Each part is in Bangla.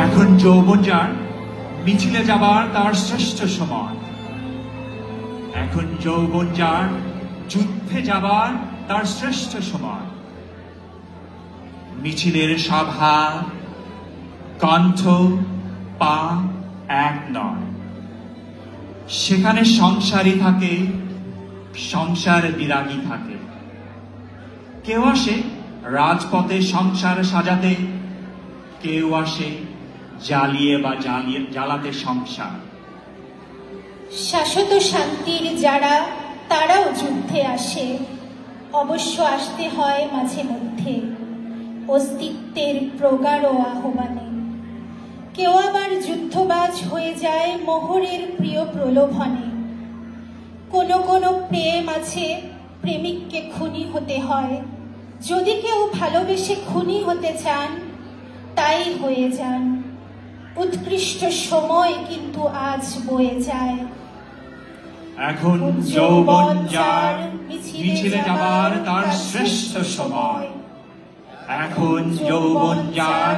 এখন যৌবন যার মিছিলে যাবার তার শ্রেষ্ঠ সময়। এখন যৌবন যার যুদ্ধে যাবার তার শ্রেষ্ঠ সময়। মিছিলের সভা কণ্ঠ পা এক নয়। সেখানে সংসারী থাকে, সংসার বিরাগী থাকে। কেউ আসে রাজপথে সংসার সাজাতে, কেউ আসে জ্বালিয়ে বা জ্বালাতে সংসার। শাশ্বত শান্তির যারা, তারাও যুদ্ধে আসে, অবশ্য আসতে হয় মাঝে মধ্যে অস্তিত্বের প্রগাঢ় আহ্বানে। কেউ আবার যুদ্ধবাজ হয়ে যায় মোহরের প্রিয় প্রলোভনে। কোনো কোনো প্রেম আছে, প্রেমিককে খুনি হতে হয়। যদি কেউ ভালোবেসে খুনি হতে চান, তাই হয়ে যান। উৎকৃষ্ট সময় কিন্তু আজ বয়ে যায়। এখন যৌবন যার মিছিলে যাবার তার শ্রেষ্ঠ সময়। এখন যৌবন যার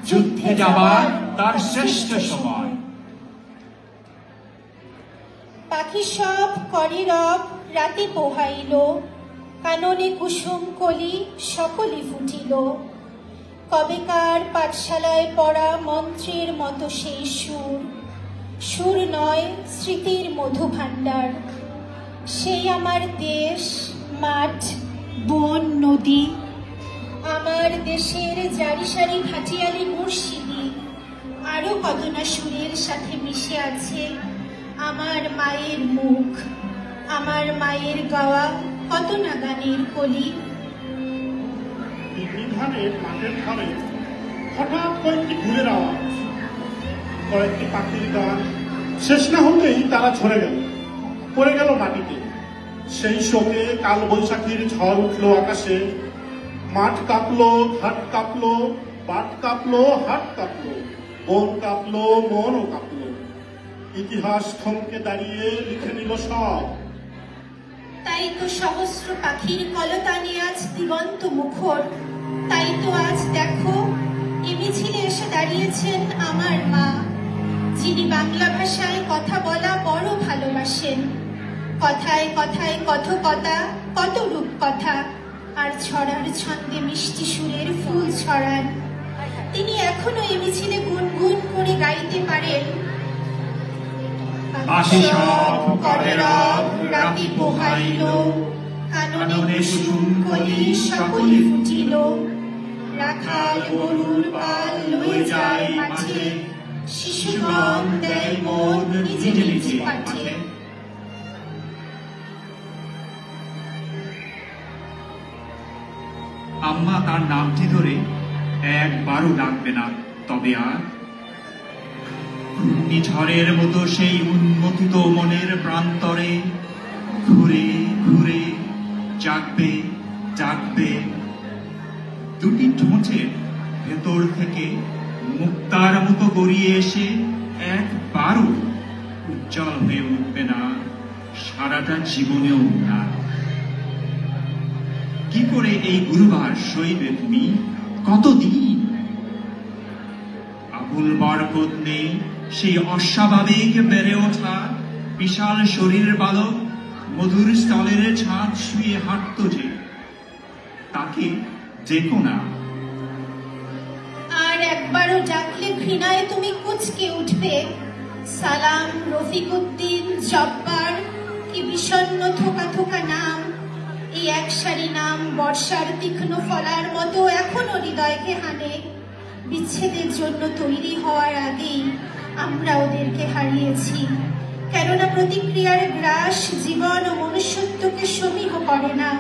যুদ্ধে যাবার তার শ্রেষ্ঠ সময়। পাখি সব করে রব রাতে পোহাইল, কাননে কুসুম কলি সকলই ফুটিল। কবেকার পাঠশালায় পড়া মন্ত্রের মতো সেই সুর, সুর নয় স্মৃতির মধু ভাণ্ডার। সেই আমার দেশ, মাঠ, বন, নদী, আমার দেশের জারি সারি ভাটিয়ালি মুর্শিদি। আরো কত না সুরের সাথে মিশে আছে আমার মায়ের মুখ, আমার মায়ের গাওয়া কত না গানের কলি। ধানের মাঠের ধারে হঠাৎ কয়েকটি ঘুরের আওয়াজ, কয়েকটি পাখির গান। শেষ না হতেই তারা ঝরে গেল, পড়ে গেল মাটিতে। সেই শোকে কাল বৈশাখীর ঝড় উঠলো আকাশে। মাঠ কাঁপলো, ঘাট কাঁপলো, পাট কাঁপলো, হাট কাঁপলো, বন কাঁপলো, মনও কাঁপলো। ইতিহাস থমকে দাঁড়িয়ে লিখে নিল সব। তাই তো সহস্র পাখির কলতানে আজ দিগন্ত মুখর। তাই তো আজ দেখো এ মিছিলে এসে দাঁড়িয়েছেন আমার মা, যিনি বাংলা ভাষায় কথা বলা বড় ভালোবাসেন। কথায় কথায় কথকতা, কত রূপকথা, আর ছড়ার ছন্দে মিষ্টি সুরের ফুল ছড়ান। তিনি এখনো এ মিছিলে গুনগুন করে গাইতে পারেন। পাখি সব করে রব রাতে পোহাইল, কাননে কুসুম কলি সকলই ফুটিল। রাখাল গরুর পাল লয়ে যায় মাঠে, শিশুগণ দেয় মন নিজে নিজে পাঠে। আম্মা তার নামটি ধরে একবারও ডাকবে না, তবে আর ঝড়ের মতো সেই উন্মোচিত মনের প্রান্তরে ঘুরে ঘুরে জাগবে জাগবে। দুটি ঠোঁটের ভেতর থেকে মুক্তার মতো গড়িয়ে এসে একবারও উজ্জ্বল হয়ে উঠবে না, সারাটা জীবনেও না। কি করে এই গুরুবার সইবে তুমি কতদিন? আবুল বরকত নেই সেই অস্বাভাবিক বেড়ে ওঠা বিশাল শরীর বালক, মধুর স্থলের ছাদ শুয়ে হাঁটত যে, তাকে দেখো না। আর একবারও ডাকলে ঘৃণায় তুমি কুঁচকে উঠবে। সালাম, রফিকুদ্দিন, জব্বার, কি বিষণ্ণ থোকা থোকা নাম। এই এক সারি নাম বর্ষার তীক্ষ্ণ ফলার মতো এখনো হৃদয়কে হানে। বিচ্ছেদের জন্য তৈরি হওয়ার আগেই আমরা ওদেরকে হারিয়েছি। কেননা প্রতিক্রিয়ার গ্রাস জীবন ও মনুষ্যত্বকে সমীহ করে না।